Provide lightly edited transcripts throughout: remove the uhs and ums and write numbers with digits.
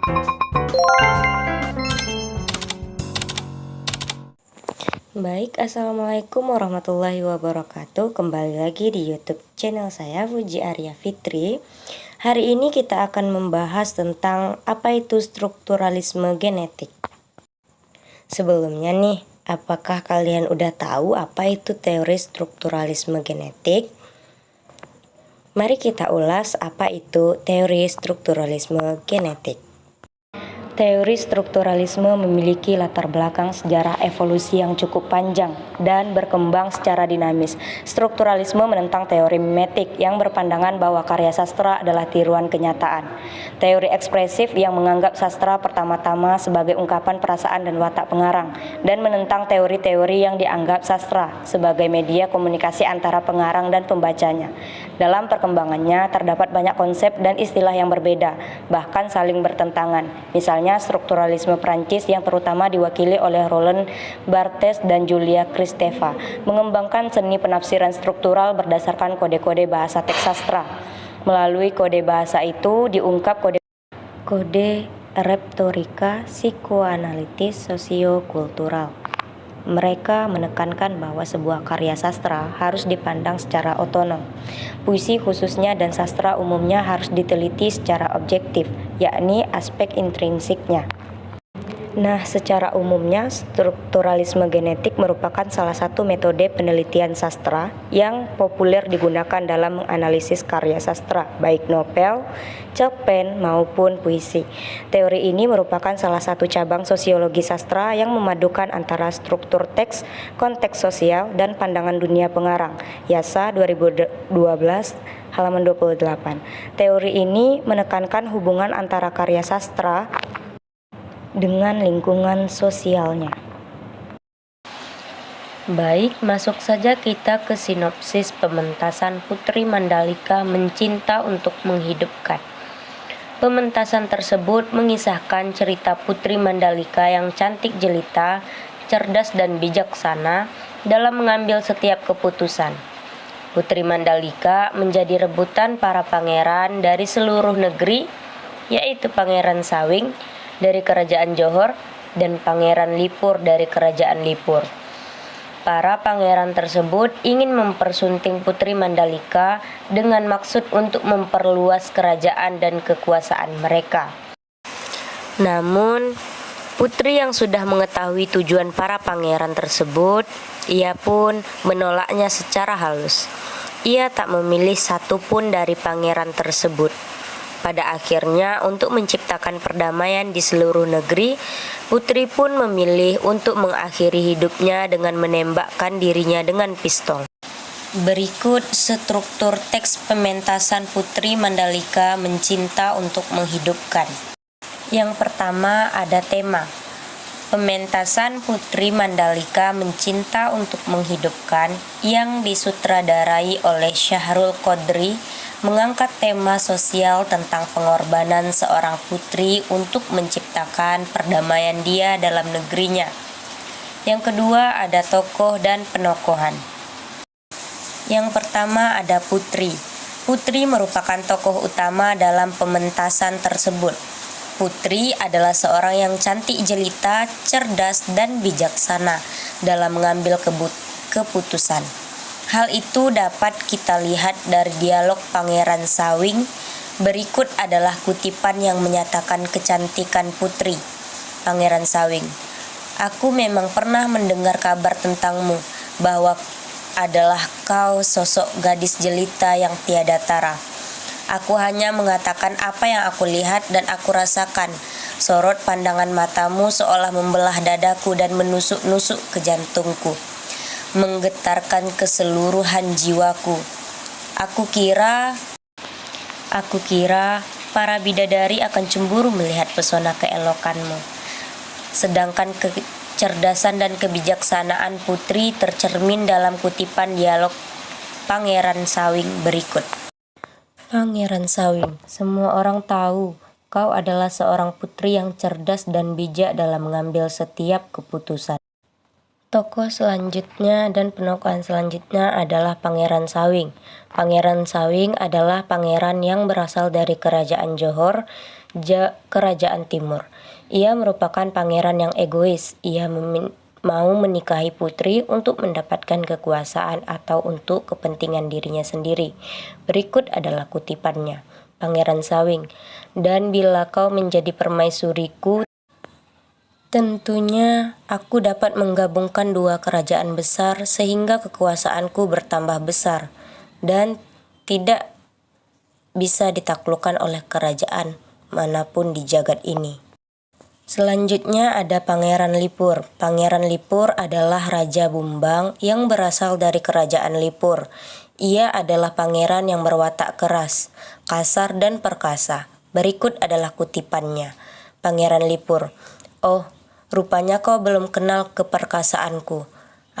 Baik, Assalamualaikum warahmatullahi wabarakatuh. Kembali lagi di YouTube channel saya, Fuji Arya Fitri. Hari ini kita akan membahas tentang apa itu strukturalisme genetik. Sebelumnya nih, apakah kalian udah tahu apa itu teori strukturalisme genetik? Mari kita ulas apa itu teori strukturalisme genetik. Teori strukturalisme memiliki latar belakang sejarah evolusi yang cukup panjang dan berkembang secara dinamis. Strukturalisme menentang teori mimetik yang berpandangan bahwa karya sastra adalah tiruan kenyataan. Teori ekspresif yang menganggap sastra pertama-tama sebagai ungkapan perasaan dan watak pengarang, dan menentang teori-teori yang dianggap sastra sebagai media komunikasi antara pengarang dan pembacanya. Dalam perkembangannya terdapat banyak konsep dan istilah yang berbeda, bahkan saling bertentangan. Misalnya strukturalisme Prancis yang terutama diwakili oleh Roland Barthes dan Julia Kristeva mengembangkan seni penafsiran struktural berdasarkan kode-kode bahasa teks sastra. Melalui kode bahasa itu diungkap kode retorika psikoanalitis sosiokultural. Mereka menekankan bahwa sebuah karya sastra harus dipandang secara otonom. Puisi khususnya dan sastra umumnya harus diteliti secara objektif, yakni aspek intrinsiknya. Nah, secara umumnya strukturalisme genetik merupakan salah satu metode penelitian sastra yang populer digunakan dalam menganalisis karya sastra, baik novel, cerpen, maupun puisi. Teori ini merupakan salah satu cabang sosiologi sastra yang memadukan antara struktur teks, konteks sosial, dan pandangan dunia pengarang. Yasa 2012 halaman 28. Teori ini menekankan hubungan antara karya sastra dengan lingkungan sosialnya. Baik, masuk saja kita ke sinopsis pementasan Putri Mandalika Mencinta untuk Menghidupkan. Pementasan tersebut mengisahkan cerita Putri Mandalika yang cantik jelita, cerdas dan bijaksana dalam mengambil setiap keputusan. Putri Mandalika menjadi rebutan para pangeran dari seluruh negeri, yaitu Pangeran Sawing dari Kerajaan Johor dan Pangeran Lipur dari Kerajaan Lipur. Para pangeran tersebut ingin mempersunting Putri Mandalika dengan maksud untuk memperluas kerajaan dan kekuasaan mereka. Namun, Putri yang sudah mengetahui tujuan para pangeran tersebut, ia pun menolaknya secara halus. Ia tak memilih satupun dari pangeran tersebut. Pada akhirnya, untuk menciptakan perdamaian di seluruh negeri, Putri pun memilih untuk mengakhiri hidupnya dengan menembakkan dirinya dengan pistol. Berikut struktur teks pementasan Putri Mandalika Mencinta untuk Menghidupkan. Yang pertama ada tema. Pementasan Putri Mandalika Mencinta untuk Menghidupkan yang disutradarai oleh Syahrul Qodri mengangkat tema sosial tentang pengorbanan seorang putri untuk menciptakan perdamaian dia dalam negerinya. Yang kedua ada tokoh dan penokohan. Yang pertama ada Putri. Putri merupakan tokoh utama dalam pementasan tersebut. Putri adalah seorang yang cantik jelita, cerdas dan bijaksana dalam mengambil keputusan. Hal itu dapat kita lihat dari dialog Pangeran Sawing. Berikut adalah kutipan yang menyatakan kecantikan Putri. Pangeran Sawing, aku memang pernah mendengar kabar tentangmu, bahwa adalah kau sosok gadis jelita yang tiada tara. Aku hanya mengatakan apa yang aku lihat dan aku rasakan. Sorot pandangan matamu seolah membelah dadaku dan menusuk-nusuk ke jantungku, menggetarkan keseluruhan jiwaku. Aku kira para bidadari akan cemburu melihat pesona keelokanmu. Sedangkan kecerdasan dan kebijaksanaan Putri tercermin dalam kutipan dialog Pangeran Sawing berikut. Pangeran Sawing, semua orang tahu kau adalah seorang putri yang cerdas dan bijak dalam mengambil setiap keputusan. Tokoh selanjutnya dan penokohan selanjutnya adalah Pangeran Sawing. Pangeran Sawing adalah pangeran yang berasal dari Kerajaan Johor. kerajaan timur. Ia merupakan pangeran yang egois. Ia mau menikahi putri untuk mendapatkan kekuasaan atau untuk kepentingan dirinya sendiri. Berikut adalah kutipannya. Pangeran Sawing, "Dan bila kau menjadi permaisuriku, tentunya aku dapat menggabungkan dua kerajaan besar sehingga kekuasaanku bertambah besar dan tidak bisa ditaklukkan oleh kerajaan manapun di jagat ini." Selanjutnya ada Pangeran Lipur. Pangeran Lipur adalah Raja Bumbang yang berasal dari kerajaan Lipur. Ia adalah pangeran yang berwatak keras, kasar dan perkasa. Berikut adalah kutipannya. Pangeran Lipur, "Oh, rupanya kau belum kenal keperkasaanku.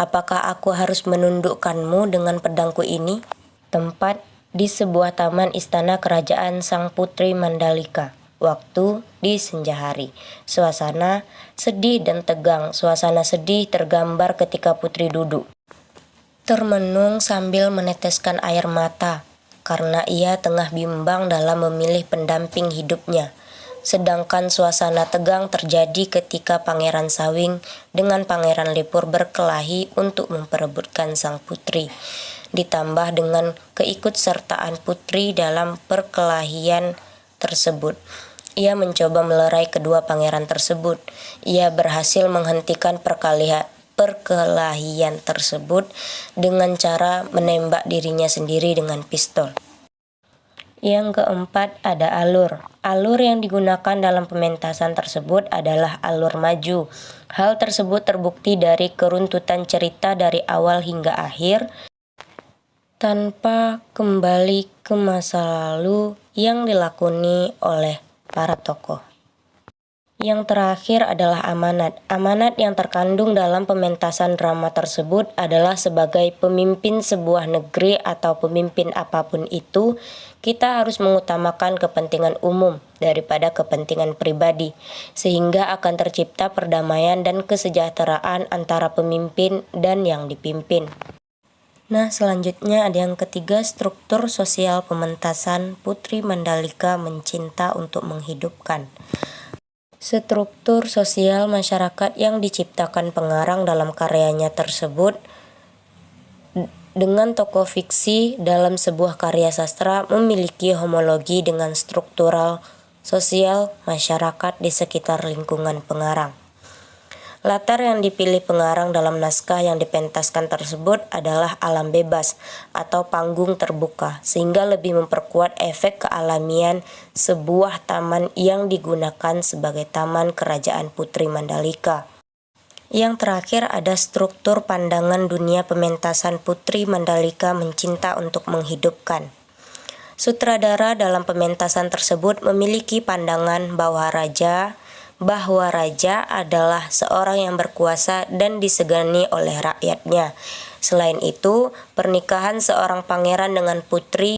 Apakah aku harus menundukkanmu dengan pedangku ini?" Tempat di sebuah taman istana kerajaan Sang Putri Mandalika. Waktu di senja hari. Suasana sedih dan tegang. Suasana sedih tergambar ketika putri duduk termenung sambil meneteskan air mata karena ia tengah bimbang dalam memilih pendamping hidupnya. Sedangkan suasana tegang terjadi ketika Pangeran Sawing dengan Pangeran Lipur berkelahi untuk memperebutkan sang putri. Ditambah dengan keikutsertaan putri dalam perkelahian tersebut. Ia mencoba melerai kedua pangeran tersebut. Ia berhasil menghentikan perkelahian tersebut dengan cara menembak dirinya sendiri dengan pistol. Yang keempat ada alur. Alur yang digunakan dalam pementasan tersebut adalah alur maju. Hal tersebut terbukti dari keruntutan cerita dari awal hingga akhir tanpa kembali ke masa lalu yang dilakoni oleh para tokoh. Yang terakhir adalah amanat. Amanat yang terkandung dalam pementasan drama tersebut adalah sebagai pemimpin sebuah negeri atau pemimpin apapun itu, kita harus mengutamakan kepentingan umum daripada kepentingan pribadi, sehingga akan tercipta perdamaian dan kesejahteraan antara pemimpin dan yang dipimpin. Nah, selanjutnya ada yang ketiga, struktur sosial pementasan Putri Mandalika Mencinta untuk Menghidupkan. Struktur sosial masyarakat yang diciptakan pengarang dalam karyanya tersebut dengan tokoh fiksi dalam sebuah karya sastra memiliki homologi dengan struktural sosial masyarakat di sekitar lingkungan pengarang. Latar yang dipilih pengarang dalam naskah yang dipentaskan tersebut adalah alam bebas atau panggung terbuka, sehingga lebih memperkuat efek kealamian sebuah taman yang digunakan sebagai taman kerajaan Putri Mandalika. Yang terakhir ada struktur pandangan dunia pementasan Putri Mandalika Mencinta untuk Menghidupkan. Sutradara dalam pementasan tersebut memiliki pandangan bahwa raja adalah seorang yang berkuasa dan disegani oleh rakyatnya. Selain itu, pernikahan seorang pangeran dengan putri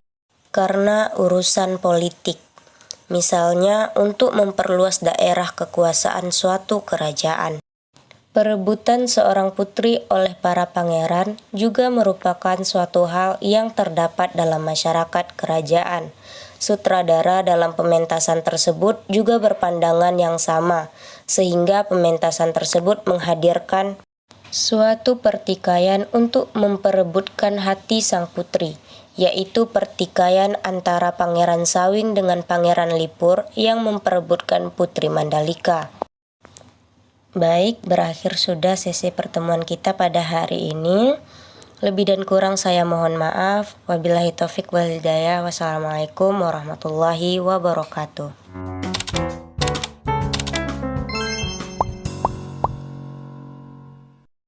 karena urusan politik, misalnya untuk memperluas daerah kekuasaan suatu kerajaan. Perebutan seorang putri oleh para pangeran juga merupakan suatu hal yang terdapat dalam masyarakat kerajaan. Sutradara dalam pementasan tersebut juga berpandangan yang sama, sehingga pementasan tersebut menghadirkan suatu pertikaian untuk memperebutkan hati sang putri, yaitu pertikaian antara Pangeran Sawing dengan Pangeran Lipur yang memperebutkan Putri Mandalika. Baik, berakhir sudah sesi pertemuan kita pada hari ini. Lebih dan kurang saya mohon maaf. Wabillahi taufik wal hidayah. Wassalamualaikum warahmatullahi wabarakatuh.